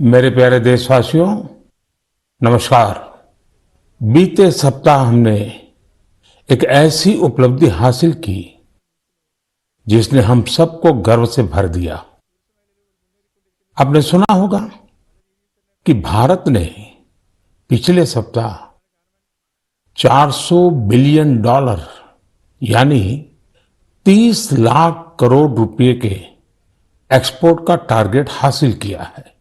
मेरे प्यारे देशवासियों, नमस्कार। बीते सप्ताह हमने एक ऐसी उपलब्धि हासिल की जिसने हम सबको गर्व से भर दिया। आपने सुना होगा कि भारत ने पिछले सप्ताह 400 बिलियन डॉलर यानी 30 लाख करोड़ रुपए के एक्सपोर्ट का टारगेट हासिल किया है।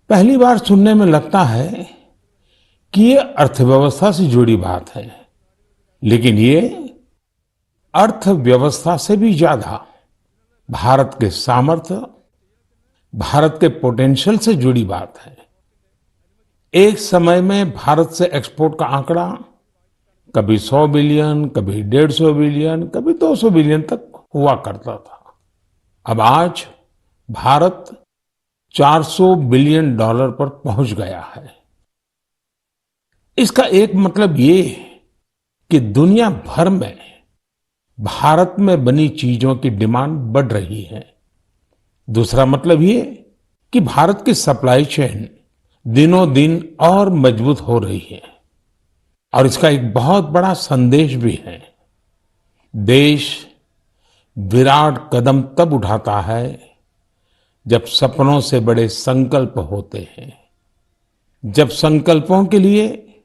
पहली बार सुनने में लगता है कि ये अर्थव्यवस्था से जुड़ी बात है, लेकिन ये अर्थव्यवस्था से भी ज्यादा भारत के सामर्थ्य, भारत के पोटेंशियल से जुड़ी बात है। एक समय में भारत से एक्सपोर्ट का आंकड़ा कभी 100 बिलियन, कभी 150 बिलियन, कभी 200 बिलियन तक हुआ करता था। अब आज भारत 400 बिलियन डॉलर पर पहुंच गया है। इसका एक मतलब ये कि दुनिया भर में भारत में बनी चीजों की डिमांड बढ़ रही है। दूसरा मतलब ये कि भारत की सप्लाई चेन दिनों दिन और मजबूत हो रही है। और इसका एक बहुत बड़ा संदेश भी है। देश विराट कदम तब उठाता है जब सपनों से बड़े संकल्प होते हैं, जब संकल्पों के लिए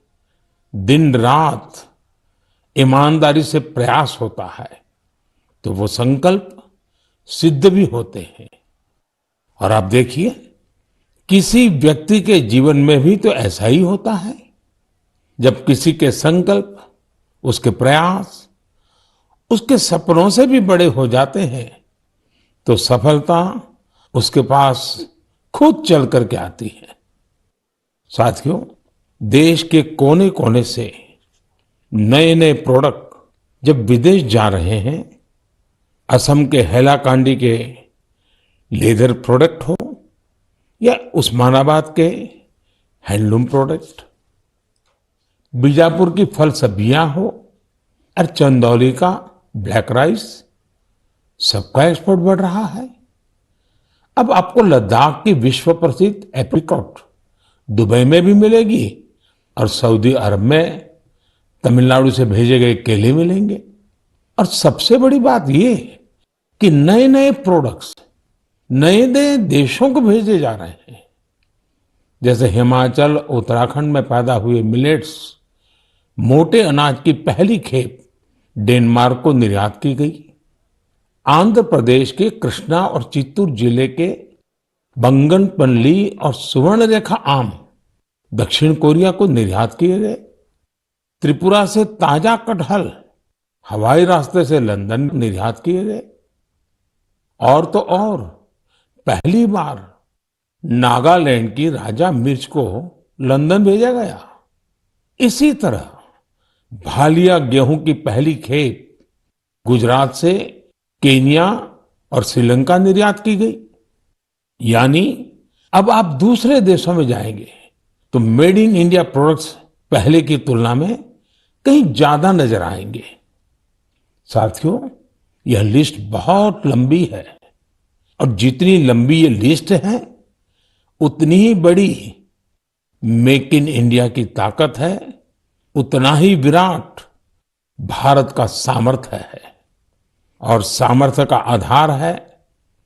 दिन रात ईमानदारी से प्रयास होता है, तो वो संकल्प सिद्ध भी होते हैं। और आप देखिए, किसी व्यक्ति के जीवन में भी तो ऐसा ही होता है। जब किसी के संकल्प, उसके प्रयास, उसके सपनों से भी बड़े हो जाते हैं, तो सफलता उसके पास खुद चल करके आती है। साथियों, देश के कोने कोने से नए नए प्रोडक्ट जब विदेश जा रहे हैं, असम के हैलाकांडी के लेदर प्रोडक्ट हो या उस्मानाबाद के हैंडलूम प्रोडक्ट, बीजापुर की फल सब्जियां हो और चंदौली का ब्लैक राइस, सबका एक्सपोर्ट बढ़ रहा है। अब आपको लद्दाख की विश्व प्रसिद्ध एप्रिकॉट दुबई में भी मिलेगी और सऊदी अरब में तमिलनाडु से भेजे गए केले मिलेंगे। और सबसे बड़ी बात ये कि नए नए प्रोडक्ट्स नए नए देशों को भेजे जा रहे हैं। जैसे हिमाचल, उत्तराखंड में पैदा हुए मिलेट्स, मोटे अनाज की पहली खेप डेनमार्क को निर्यात की गई। आंध्र प्रदेश के कृष्णा और चित्तूर जिले के बंगनपल्ली और सुवर्णरेखा आम दक्षिण कोरिया को निर्यात किए गए। त्रिपुरा से ताजा कटहल हवाई रास्ते से लंदन निर्यात किए गए। और तो और, पहली बार नागालैंड की राजा मिर्च को लंदन भेजा गया। इसी तरह भालिया गेहूं की पहली खेप गुजरात से केन्या और श्रीलंका निर्यात की गई। यानी अब आप दूसरे देशों में जाएंगे तो मेड इन इंडिया प्रोडक्ट्स पहले की तुलना में कहीं ज्यादा नजर आएंगे। साथियों, यह लिस्ट बहुत लंबी है और जितनी लंबी ये लिस्ट है, उतनी ही बड़ी मेक इन इंडिया की ताकत है, उतना ही विराट भारत का सामर्थ्य है। और सामर्थ्य का आधार है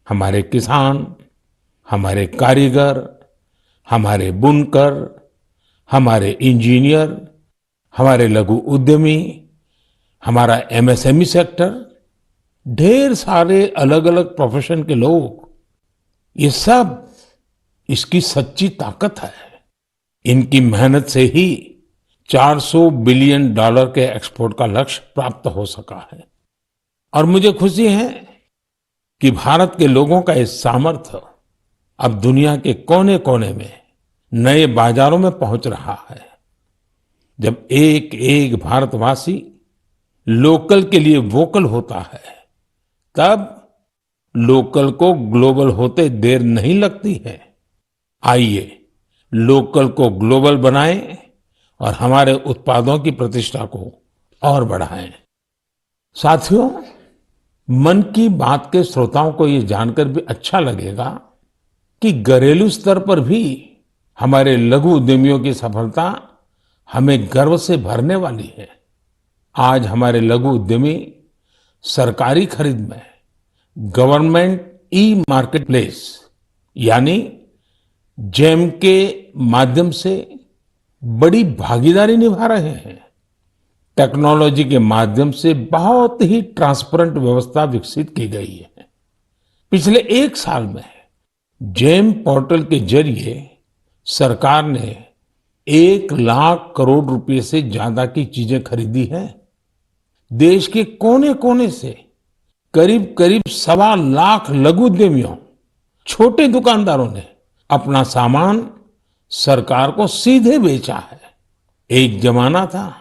हमारे किसान, हमारे कारीगर, हमारे बुनकर, हमारे इंजीनियर, हमारे लघु उद्यमी, हमारा एमएसएमई सेक्टर, ढेर सारे अलग अलग प्रोफेशन के लोग, ये सब इसकी सच्ची ताकत है। इनकी मेहनत से ही 400 बिलियन डॉलर के एक्सपोर्ट का लक्ष्य प्राप्त हो सका है। और मुझे खुशी है कि भारत के लोगों का इस सामर्थ्य अब दुनिया के कोने कोने में नए बाजारों में पहुंच रहा है। जब एक एक भारतवासी लोकल के लिए वोकल होता है, तब लोकल को ग्लोबल होते देर नहीं लगती है। आइए लोकल को ग्लोबल बनाएं और हमारे उत्पादों की प्रतिष्ठा को और बढ़ाएं। साथियों, मन की बात के श्रोताओं को ये जानकर भी अच्छा लगेगा कि घरेलू स्तर पर भी हमारे लघु उद्यमियों की सफलता हमें गर्व से भरने वाली है। आज हमारे लघु उद्यमी सरकारी खरीद में गवर्नमेंट ई मार्केटप्लेस यानी जेम के माध्यम से बड़ी भागीदारी निभा रहे हैं। टेक्नोलॉजी के माध्यम से बहुत ही ट्रांसपेरेंट व्यवस्था विकसित की गई है। पिछले 1 साल में जेम पोर्टल के जरिए सरकार ने 1 लाख करोड़ रुपए से ज्यादा की चीजें खरीदी हैं। देश के कोने कोने से करीब करीब 1.25 लाख लघु उद्यमियों, छोटे दुकानदारों ने अपना सामान सरकार को सीधे बेचा है। एक जमाना था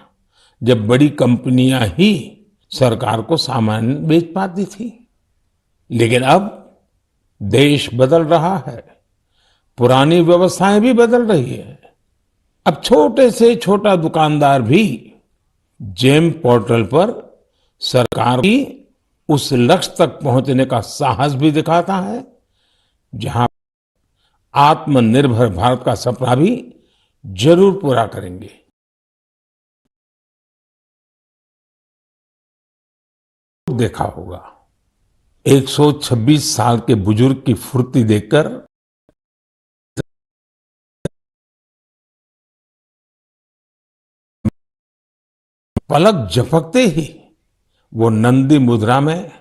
जब बड़ी कंपनियां ही सरकार को सामान बेच पाती थी, लेकिन अब देश बदल रहा है, पुरानी व्यवस्थाएं भी बदल रही है। अब छोटे से छोटा दुकानदार भी जेम पोर्टल पर सरकार की उस लक्ष्य तक पहुंचने का साहस भी दिखाता है, जहां आत्मनिर्भर भारत का सपना भी जरूर पूरा करेंगे। देखा होगा 126 साल के बुजुर्ग की फुर्ती देखकर पलक झपकते ही वो नंदी मुद्रा में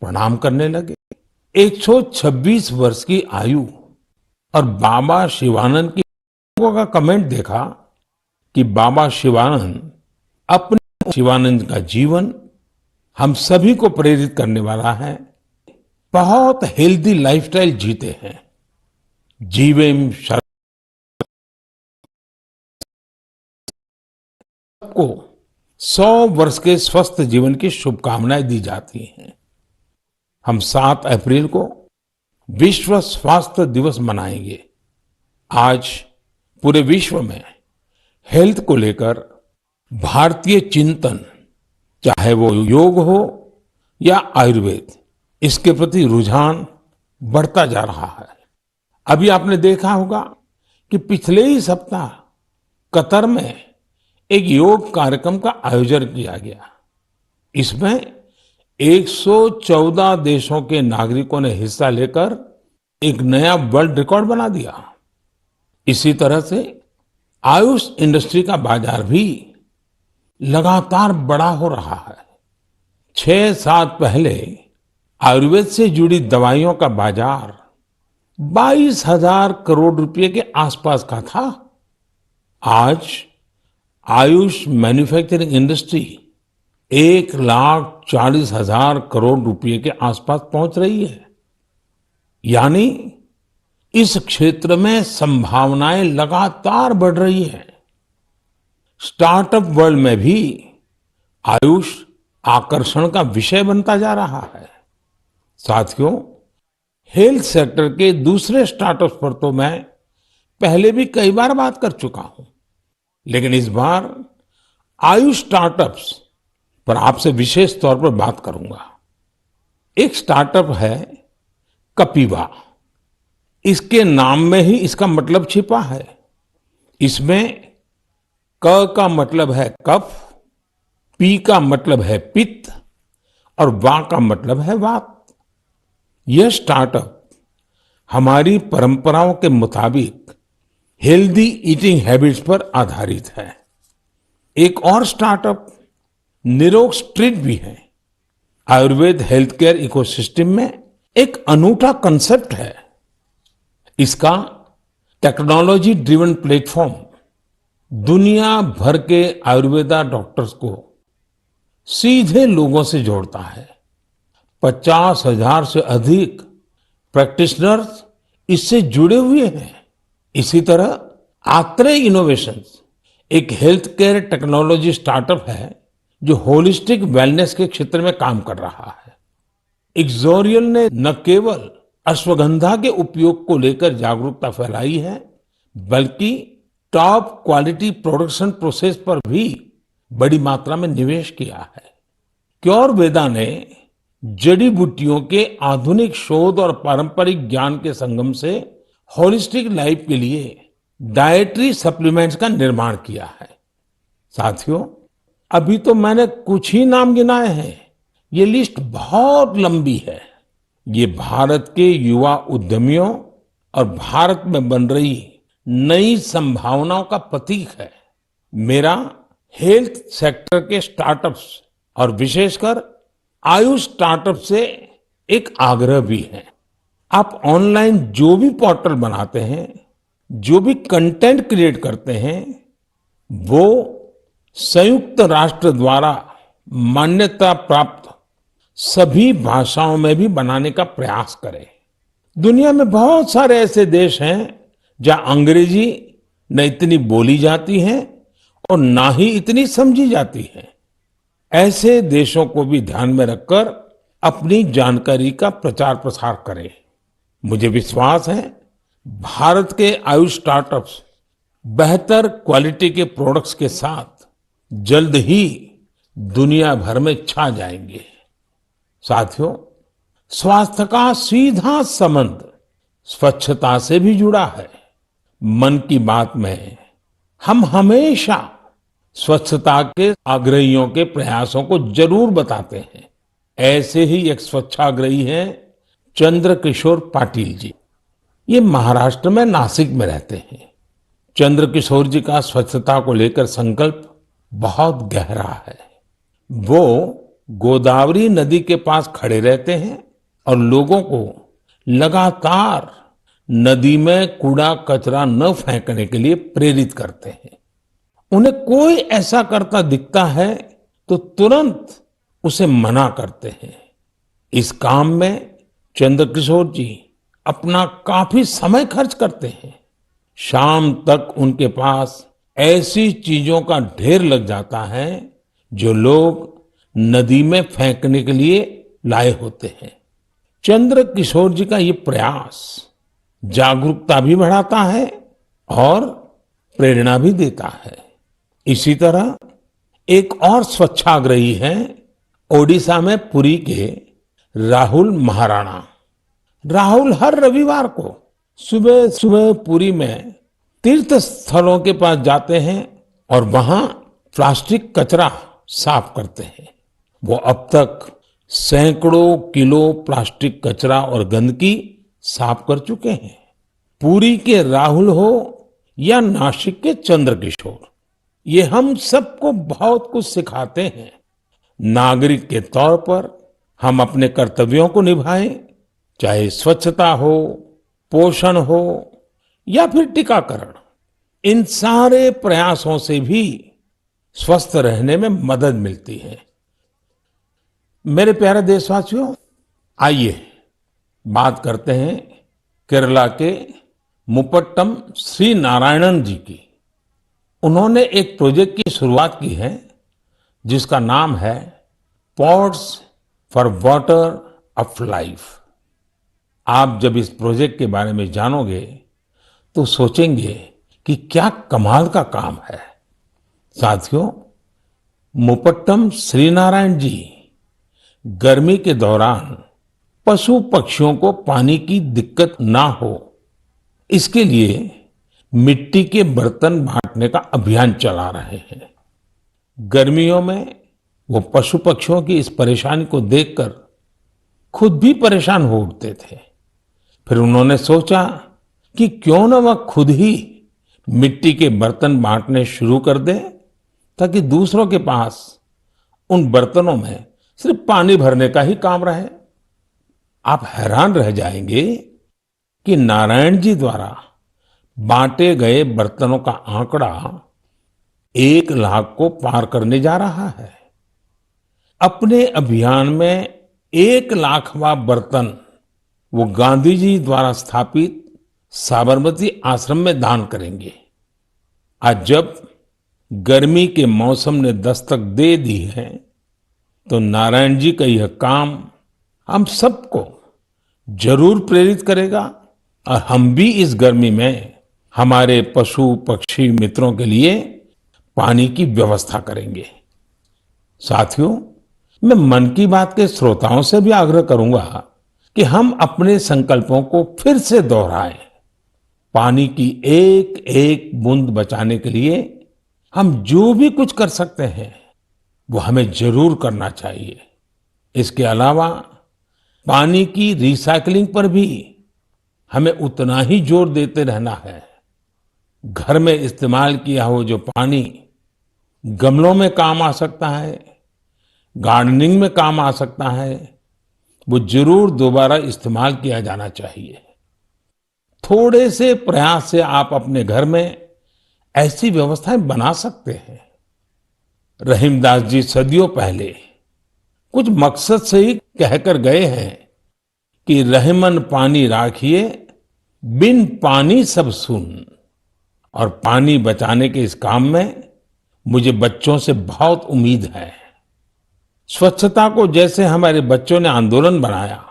प्रणाम करने लगे। 126 वर्ष की आयु और बाबा शिवानंद की लोगों का कमेंट देखा कि बाबा शिवानंद, अपने शिवानंद का जीवन हम सभी को प्रेरित करने वाला है। बहुत हेल्दी लाइफस्टाइल जीते हैं। जीवेम को 100 वर्ष के स्वस्थ जीवन की शुभकामनाएं दी जाती हैं। हम 7 अप्रैल को विश्व स्वास्थ्य दिवस मनाएंगे। आज पूरे विश्व में हेल्थ को लेकर भारतीय चिंतन, चाहे वो योग हो या आयुर्वेद, इसके प्रति रुझान बढ़ता जा रहा है। अभी आपने देखा होगा कि पिछले ही सप्ताह कतर में एक योग कार्यक्रम का आयोजन किया गया। इसमें 114 देशों के नागरिकों ने हिस्सा लेकर एक नया वर्ल्ड रिकॉर्ड बना दिया। इसी तरह से आयुष इंडस्ट्री का बाजार भी लगातार बड़ा हो रहा है। 6 साल पहले आयुर्वेद से जुड़ी दवाइयों का बाजार 22,000 करोड़ रुपए के आसपास का था। आज आयुष मैन्युफैक्चरिंग इंडस्ट्री 1,40,000 करोड़ रुपए के आसपास पहुंच रही है। यानी इस क्षेत्र में संभावनाएं लगातार बढ़ रही हैं। स्टार्टअप वर्ल्ड में भी आयुष आकर्षण का विषय बनता जा रहा है। साथियों, हेल्थ सेक्टर के दूसरे स्टार्टअप्स पर तो मैं पहले भी कई बार बात कर चुका हूं, लेकिन इस बार आयुष स्टार्टअप्स पर आपसे विशेष तौर पर बात करूंगा। एक स्टार्टअप है कपिवा। इसके नाम में ही इसका मतलब छिपा है। इसमें क का मतलब है कफ, पी का मतलब है पित्त और वा का मतलब है वात। यह स्टार्टअप हमारी परंपराओं के मुताबिक हेल्दी ईटिंग हैबिट्स पर आधारित है। एक और स्टार्टअप निरोग स्ट्रीट भी है। आयुर्वेद हेल्थ केयर इकोसिस्टम में एक अनूठा कंसेप्ट है। इसका टेक्नोलॉजी ड्रिवन प्लेटफॉर्म दुनिया भर के आयुर्वेदा डॉक्टर्स को सीधे लोगों से जोड़ता है। 50,000 से अधिक प्रैक्टिशनर्स इससे जुड़े हुए हैं। इसी तरह आत्रे इनोवेशंस एक हेल्थ केयर टेक्नोलॉजी स्टार्टअप है जो होलिस्टिक वेलनेस के क्षेत्र में काम कर रहा है। इक्सोरियल ने न केवल अश्वगंधा के उपयोग को लेकर जागरूकता फैलाई है, बल्कि टॉप क्वालिटी प्रोडक्शन प्रोसेस पर भी बड़ी मात्रा में निवेश किया है। क्योरवेदा ने जड़ी बूटियों के आधुनिक शोध और पारंपरिक ज्ञान के संगम से होलिस्टिक लाइफ के लिए डाइटरी सप्लीमेंट्स का निर्माण किया है। साथियों, अभी तो मैंने कुछ ही नाम गिनाए हैं, ये लिस्ट बहुत लंबी है। ये भारत के युवा उद्यमियों और भारत में बन रही नई संभावनाओं का प्रतीक है। मेरा हेल्थ सेक्टर के स्टार्टअप्स और विशेषकर आयुष स्टार्टअप से एक आग्रह भी है। आप ऑनलाइन जो भी पोर्टल बनाते हैं, जो भी कंटेंट क्रिएट करते हैं, वो संयुक्त राष्ट्र द्वारा मान्यता प्राप्त सभी भाषाओं में भी बनाने का प्रयास करें। दुनिया में बहुत सारे ऐसे देश हैं जहां अंग्रेजी न इतनी बोली जाती है और ना ही इतनी समझी जाती है। ऐसे देशों को भी ध्यान में रखकर अपनी जानकारी का प्रचार प्रसार करें। मुझे विश्वास है भारत के आयुष स्टार्टअप्स बेहतर क्वालिटी के प्रोडक्ट्स के साथ जल्द ही दुनिया भर में छा जाएंगे। साथियों, स्वास्थ्य का सीधा संबंध स्वच्छता से भी जुड़ा है। मन की बात में हम हमेशा स्वच्छता के आग्रहियों के प्रयासों को जरूर बताते हैं। ऐसे ही एक स्वच्छाग्रही हैं चंद्रकिशोर पाटिल जी। ये महाराष्ट्र में नासिक में रहते हैं। चंद्रकिशोर जी का स्वच्छता को लेकर संकल्प बहुत गहरा है। वो गोदावरी नदी के पास खड़े रहते हैं और लोगों को लगातार नदी में कूड़ा कचरा न फेंकने के लिए प्रेरित करते हैं। उन्हें कोई ऐसा करता दिखता है तो तुरंत उसे मना करते हैं। इस काम में चंद्रकिशोर जी अपना काफी समय खर्च करते हैं। शाम तक उनके पास ऐसी चीजों का ढेर लग जाता है जो लोग नदी में फेंकने के लिए लाए होते हैं। चंद्रकिशोर जी का ये प्रयास जागरूकता भी बढ़ाता है और प्रेरणा भी देता है। इसी तरह एक और स्वच्छाग्रही हैं ओडिशा में पुरी के राहुल महाराणा। राहुल हर रविवार को सुबह सुबह पुरी में तीर्थ स्थलों के पास जाते हैं और वहां प्लास्टिक कचरा साफ करते हैं। वो अब तक सैकड़ों किलो प्लास्टिक कचरा और गंदगी साफ कर चुके हैं। पुरी के राहुल हो या नासिक के चंद्रकिशोर, ये हम सबको बहुत कुछ सिखाते हैं। नागरिक के तौर पर हम अपने कर्तव्यों को निभाएं, चाहे स्वच्छता हो, पोषण हो या फिर टीकाकरण। इन सारे प्रयासों से भी स्वस्थ रहने में मदद मिलती है। मेरे प्यारे देशवासियों, आइए बात करते हैं केरला के मुपट्टम श्री नारायणन जी की। उन्होंने एक प्रोजेक्ट की शुरुआत की है जिसका नाम है pots for water of life. आप जब इस प्रोजेक्ट के बारे में जानोगे तो सोचेंगे कि क्या कमाल का काम है। साथियों, मुपट्टम श्री नारायण जी गर्मी के दौरान पशु पक्षियों को पानी की दिक्कत ना हो, इसके लिए मिट्टी के बर्तन बांटने का अभियान चला रहे हैं। गर्मियों में वो पशु पक्षियों की इस परेशानी को देखकर खुद भी परेशान हो उठते थे। फिर उन्होंने सोचा कि क्यों न वह खुद ही मिट्टी के बर्तन बांटने शुरू कर दें ताकि दूसरों के पास उन बर्तनों में सिर्फ पानी भरने का ही काम रहे। आप हैरान रह जाएंगे कि नारायण जी द्वारा बांटे गए बर्तनों का आंकड़ा 1 लाख को पार करने जा रहा है। अपने अभियान में 1 लाखवां बर्तन वो गांधी जी द्वारा स्थापित साबरमती आश्रम में दान करेंगे। आज जब गर्मी के मौसम ने दस्तक दे दी है तो नारायण जी का यह काम हम सबको जरूर प्रेरित करेगा और हम भी इस गर्मी में हमारे पशु पक्षी मित्रों के लिए पानी की व्यवस्था करेंगे। साथियों, मैं मन की बात के श्रोताओं से भी आग्रह करूंगा कि हम अपने संकल्पों को फिर से दोहराएं। पानी की एक एक बूंद बचाने के लिए हम जो भी कुछ कर सकते हैं वो हमें जरूर करना चाहिए। इसके अलावा पानी की रिसाइकलिंग पर भी हमें उतना ही जोर देते रहना है। घर में इस्तेमाल किया हो जो पानी गमलों में काम आ सकता है, गार्डनिंग में काम आ सकता है, वो जरूर दोबारा इस्तेमाल किया जाना चाहिए। थोड़े से प्रयास से आप अपने घर में ऐसी व्यवस्थाएं बना सकते हैं। रहीमदास जी सदियों पहले कुछ मकसद से ही कहकर गए हैं कि रहमन पानी राखिए, बिन पानी सब सुन। और पानी बचाने के इस काम में मुझे बच्चों से बहुत उम्मीद है। स्वच्छता को जैसे हमारे बच्चों ने आंदोलन बनाया,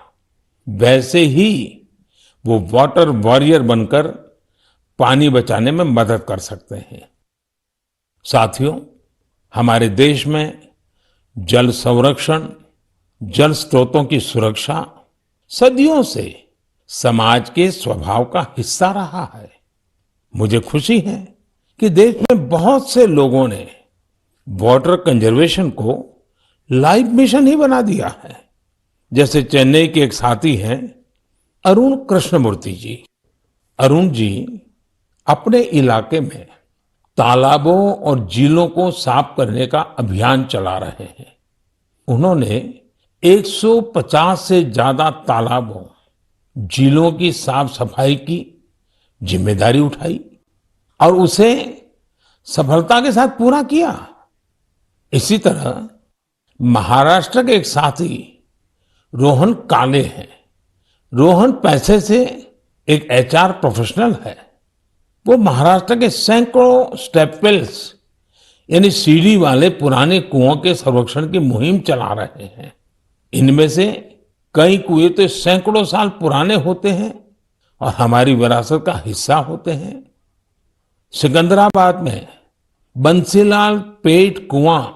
वैसे ही वो वाटर वॉरियर बनकर पानी बचाने में मदद कर सकते हैं। साथियों, हमारे देश में जल संरक्षण, जल स्रोतों की सुरक्षा सदियों से समाज के स्वभाव का हिस्सा रहा है। मुझे खुशी है कि देश में बहुत से लोगों ने वाटर कंजर्वेशन को लाइफ मिशन ही बना दिया है। जैसे चेन्नई के एक साथी हैं अरुण कृष्णमूर्ति जी। अरुण जी अपने इलाके में तालाबों और झीलों को साफ करने का अभियान चला रहे हैं। उन्होंने 150 से ज्यादा तालाबों, झीलों की साफ सफाई की जिम्मेदारी उठाई और उसे सफलता के साथ पूरा किया। इसी तरह महाराष्ट्र के एक साथी रोहन काले हैं। रोहन पैसे से एक एचआर प्रोफेशनल है। वो महाराष्ट्र के सैकड़ों स्टेप वेल्स यानी सीढ़ी वाले पुराने कुओं के संरक्षण की मुहिम चला रहे हैं। इनमें से कई कुएं तो सैकड़ों साल पुराने होते हैं और हमारी विरासत का हिस्सा होते हैं। सिकंदराबाद में बंसीलाल पेट कुआं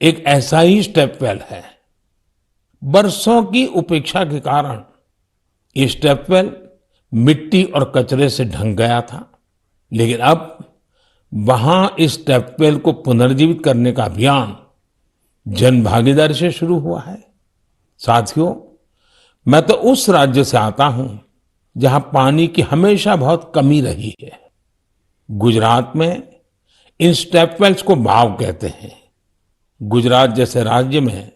एक ऐसा ही स्टेप वेल है। बरसों की उपेक्षा के कारण ये स्टेप वेल मिट्टी और कचरे से ढंक गया था, लेकिन अब वहां इस स्टेप वेल को पुनर्जीवित करने का अभियान जन भागीदारी से शुरू हुआ है। साथियों, मैं तो उस राज्य से आता हूं जहां पानी की हमेशा बहुत कमी रही है। गुजरात में इन स्टेप वेल्स को वाव कहते हैं। गुजरात जैसे राज्य में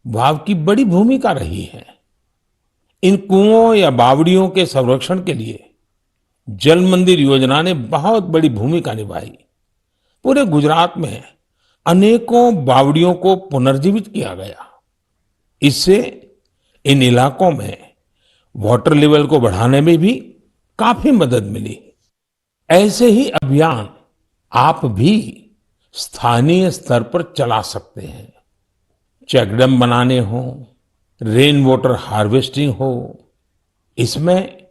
वाव की बड़ी भूमिका रही है। इन कुओं या बावड़ियों के संरक्षण के लिए जल मंदिर योजना ने बहुत बड़ी भूमिका निभाई। पूरे गुजरात में अनेकों बावड़ियों को पुनर्जीवित किया गया। इससे इन इलाकों में वाटर लेवल को बढ़ाने में भी काफी मदद मिली। ऐसे ही अभियान आप भी स्थानीय स्तर पर चला सकते हैं। चेकडैम बनाने हो, रेन वाटर हार्वेस्टिंग हो, इसमें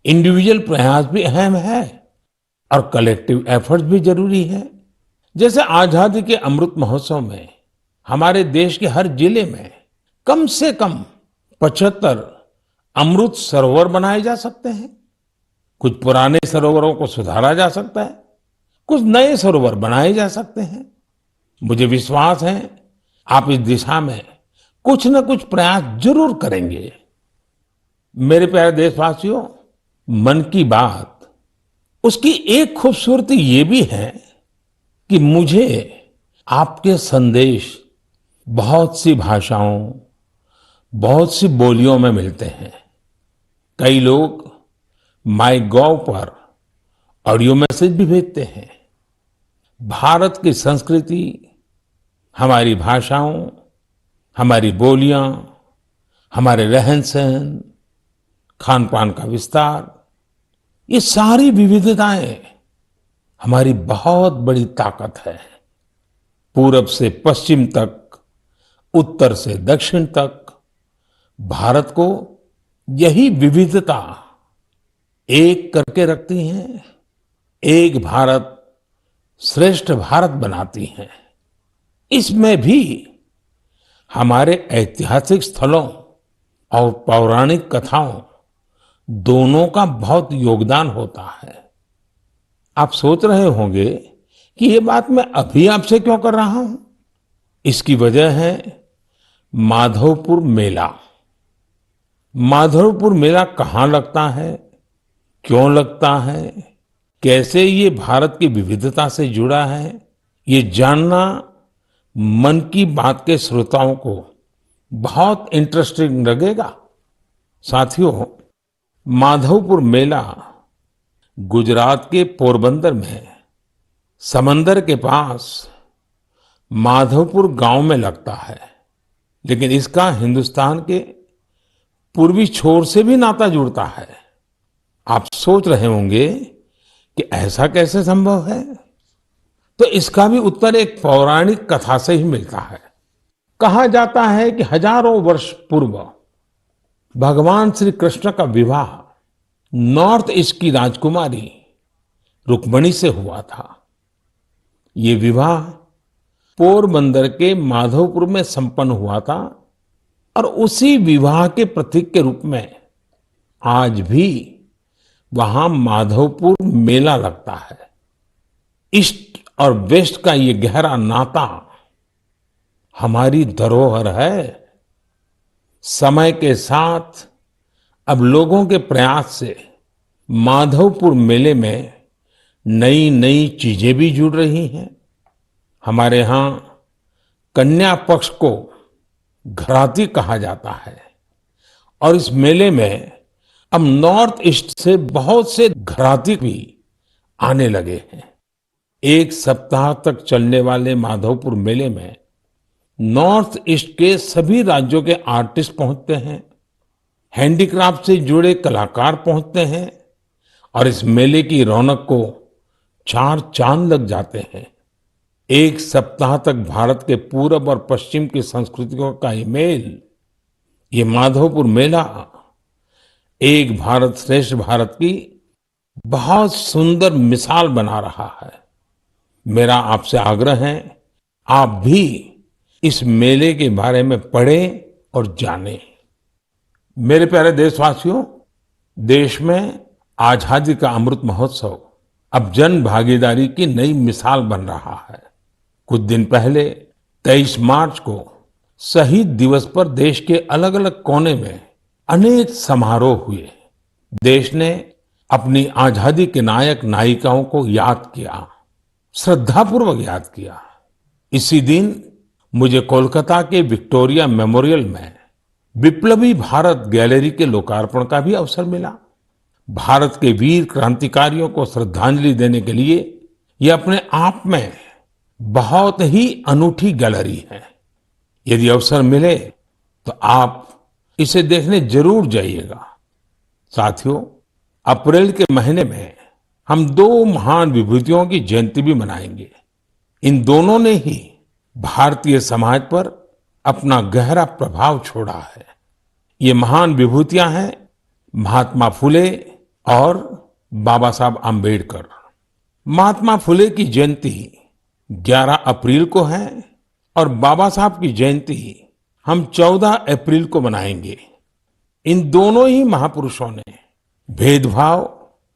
इंडिविजुअल प्रयास भी अहम है और कलेक्टिव एफर्ट्स भी जरूरी है। जैसे आजादी के अमृत महोत्सव में हमारे देश के हर जिले में कम से कम 75 अमृत सरोवर बनाए जा सकते हैं। कुछ पुराने सरोवरों को सुधारा जा सकता है, कुछ नए सरोवर बनाए जा सकते हैं। मुझे विश्वास है आप इस दिशा में कुछ न कुछ प्रयास जरूर करेंगे। मेरे प्यारे देशवासियों, मन की बात उसकी एक खूबसूरती ये भी है कि मुझे आपके संदेश बहुत सी भाषाओं, बहुत सी बोलियों में मिलते हैं। कई लोग माई गॉव पर ऑडियो मैसेज भी भेजते हैं। भारत की संस्कृति, हमारी भाषाओं, हमारी बोलियां, हमारे रहन सहन, खान पान का विस्तार, ये सारी विविधताएं हमारी बहुत बड़ी ताकत है। पूरब से पश्चिम तक, उत्तर से दक्षिण तक भारत को यही विविधता एक करके रखती हैं, एक भारत श्रेष्ठ भारत बनाती हैं। इसमें भी हमारे ऐतिहासिक स्थलों और पौराणिक कथाओं दोनों का बहुत योगदान होता है। आप सोच रहे होंगे कि ये बात मैं अभी आपसे क्यों कर रहा हूं? इसकी वजह है माधवपुर मेला। माधवपुर मेला कहाँ लगता है, क्यों लगता है, कैसे ये भारत की विविधता से जुड़ा है, ये जानना मन की बात के श्रोताओं को बहुत इंटरेस्टिंग लगेगा। साथियों, माधवपुर मेला गुजरात के पोरबंदर में समंदर के पास माधवपुर गांव में लगता है, लेकिन इसका हिंदुस्तान के पूर्वी छोर से भी नाता जुड़ता है। आप सोच रहे होंगे कि ऐसा कैसे संभव है? तो इसका भी उत्तर एक पौराणिक कथा से ही मिलता है। कहा जाता है कि हजारों वर्ष पूर्व भगवान श्री कृष्ण का विवाह नॉर्थ ईस्ट की राजकुमारी रुक्मणी से हुआ था। ये विवाह पोरबंदर के माधवपुर में संपन्न हुआ था और उसी विवाह के प्रतीक के रूप में आज भी वहां माधवपुर मेला लगता है। ईस्ट और वेस्ट का ये गहरा नाता हमारी धरोहर है। समय के साथ अब लोगों के प्रयास से माधवपुर मेले में नई नई चीजें भी जुड़ रही हैं। हमारे यहाँ कन्या पक्ष को घराती कहा जाता है और इस मेले में अब नॉर्थ ईस्ट से बहुत से घराती भी आने लगे हैं। एक सप्ताह तक चलने वाले माधवपुर मेले में नॉर्थ ईस्ट के सभी राज्यों के आर्टिस्ट पहुंचते हैं, हैंडीक्राफ्ट से जुड़े कलाकार पहुंचते हैं और इस मेले की रौनक को चार चांद लग जाते हैं। एक सप्ताह तक भारत के पूरब और पश्चिम की संस्कृतियों का ये मेल, ये माधवपुर मेला एक भारत श्रेष्ठ भारत की बहुत सुंदर मिसाल बना रहा है। मेरा आपसे आग्रह है, आप भी इस मेले के बारे में पढ़ें और जानें। मेरे प्यारे देशवासियों, देश में आजादी का अमृत महोत्सव अब जन भागीदारी की नई मिसाल बन रहा है। कुछ दिन पहले 23 मार्च को शहीद दिवस पर देश के अलग अलग कोने में अनेक समारोह हुए। देश ने अपनी आजादी के नायक नायिकाओं को याद किया, श्रद्धापूर्वक याद किया। इसी दिन मुझे कोलकाता के विक्टोरिया मेमोरियल में विप्लवी भारत गैलरी के लोकार्पण का भी अवसर मिला। भारत के वीर क्रांतिकारियों को श्रद्धांजलि देने के लिए यह अपने आप में बहुत ही अनूठी गैलरी है। यदि अवसर मिले तो आप इसे देखने जरूर जाइएगा। साथियों, अप्रैल के महीने में हम दो महान विभूतियों की जयंती भी मनाएंगे। इन दोनों ने ही भारतीय समाज पर अपना गहरा प्रभाव छोड़ा है। ये महान विभूतियां हैं महात्मा फुले और बाबा साहब आम्बेडकर। महात्मा फुले की जयंती 11 अप्रैल को है और बाबा साहब की जयंती हम 14 अप्रैल को मनाएंगे। इन दोनों ही महापुरुषों ने भेदभाव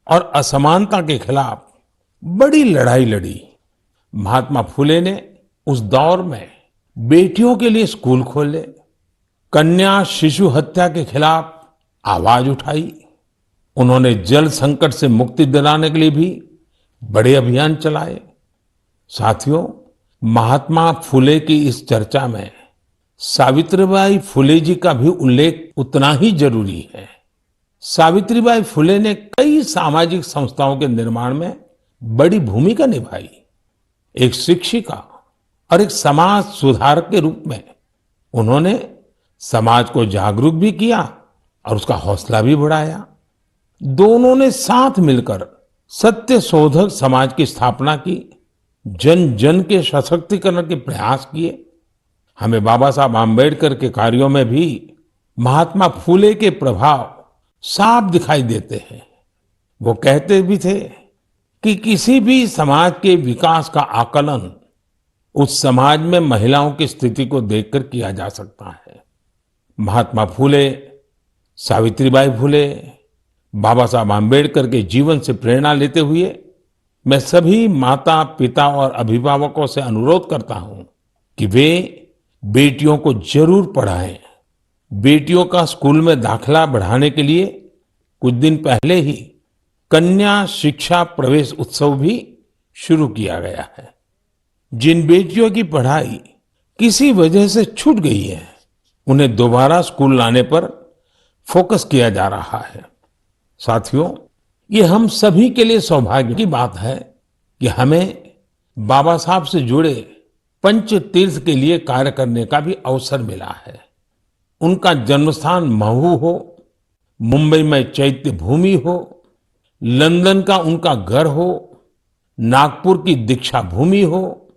और असमानता के खिलाफ बड़ी लड़ाई लड़ी। महात्मा फुले ने उस दौर में बेटियों के लिए स्कूल खोले, कन्या शिशु हत्या के खिलाफ आवाज उठाई। उन्होंने जल संकट से मुक्ति दिलाने के लिए भी बड़े अभियान चलाए। साथियों, महात्मा फुले की इस चर्चा में सावित्रीबाई फुले जी का भी उल्लेख उतना ही जरूरी है। सावित्रीबाई फुले ने कई सामाजिक संस्थाओं के निर्माण में बड़ी भूमिका निभाई। एक शिक्षिका और एक समाज सुधारक के रूप में उन्होंने समाज को जागरूक भी किया और उसका हौसला भी बढ़ाया। दोनों ने साथ मिलकर सत्य शोधक समाज की स्थापना की, जन जन के सशक्तिकरण के प्रयास किए। हमें बाबा साहब आम्बेडकर के कार्यों में भी महात्मा फुले के प्रभाव साफ दिखाई देते हैं। वो कहते भी थे कि किसी भी समाज के विकास का आकलन उस समाज में महिलाओं की स्थिति को देखकर किया जा सकता है। महात्मा फुले, सावित्रीबाई फुले, बाबा साहब आम्बेडकर के जीवन से प्रेरणा लेते हुए मैं सभी माता पिता और अभिभावकों से अनुरोध करता हूं कि वे बेटियों को जरूर पढ़ाएं। बेटियों का स्कूल में दाखिला बढ़ाने के लिए कुछ दिन पहले ही कन्या शिक्षा प्रवेश उत्सव भी शुरू किया गया है। जिन बेटियों की पढ़ाई किसी वजह से छूट गई है, उन्हें दोबारा स्कूल लाने पर फोकस किया जा रहा है। साथियों, ये हम सभी के लिए सौभाग्य की बात है कि हमें बाबा साहब से जुड़े पंच तीर्थ के लिए कार्य करने का भी अवसर मिला है। उनका जन्मस्थान महू हो, मुंबई में चैत्य भूमि हो, लंदन का उनका घर हो, नागपुर की दीक्षा भूमि हो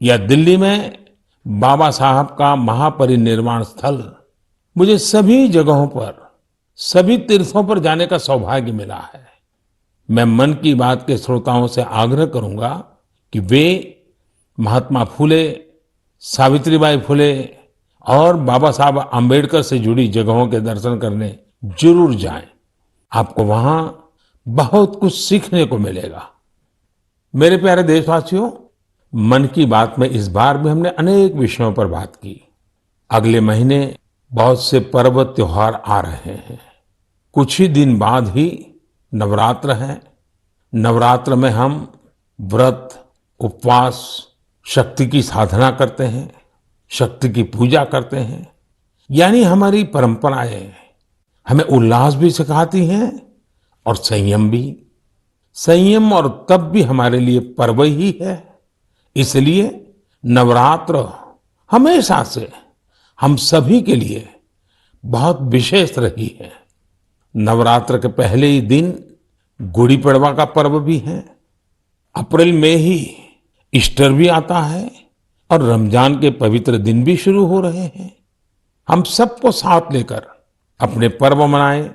या दिल्ली में बाबा साहब का महापरिनिर्वाण स्थल, मुझे सभी जगहों पर, सभी तीर्थों पर जाने का सौभाग्य मिला है। मैं मन की बात के श्रोताओं से आग्रह करूंगा कि वे महात्मा फुले, सावित्रीबाई फुले और बाबा साहब आम्बेडकर से जुड़ी जगहों के दर्शन करने जरूर जाएं। आपको वहां बहुत कुछ सीखने को मिलेगा। मेरे प्यारे देशवासियों, मन की बात में इस बार भी हमने अनेक विषयों पर बात की। अगले महीने बहुत से पर्व त्योहार आ रहे हैं। कुछ ही दिन बाद ही नवरात्र है। नवरात्र में हम व्रत, उपवास, शक्ति की साधना करते हैं, शक्ति की पूजा करते हैं। यानी हमारी परंपराएं हमें उल्लास भी सिखाती हैं और संयम भी। संयम और तप भी हमारे लिए पर्व ही है। इसलिए नवरात्र हमेशा से हम सभी के लिए बहुत विशेष रही है। नवरात्र के पहले ही दिन गुड़ी पड़वा का पर्व भी है। अप्रैल में ही ईस्टर भी आता है और रमजान के पवित्र दिन भी शुरू हो रहे हैं। हम सबको साथ लेकर अपने पर्व मनाएं,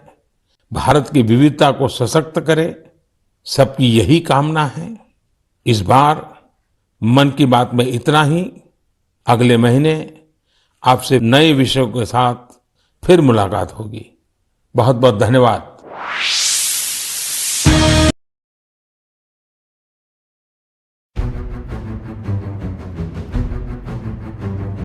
भारत की विविधता को सशक्त करें, सबकी यही कामना है। इस बार मन की बात में इतना ही। अगले महीने आपसे नए विषयों के साथ फिर मुलाकात होगी। बहुत बहुत धन्यवाद।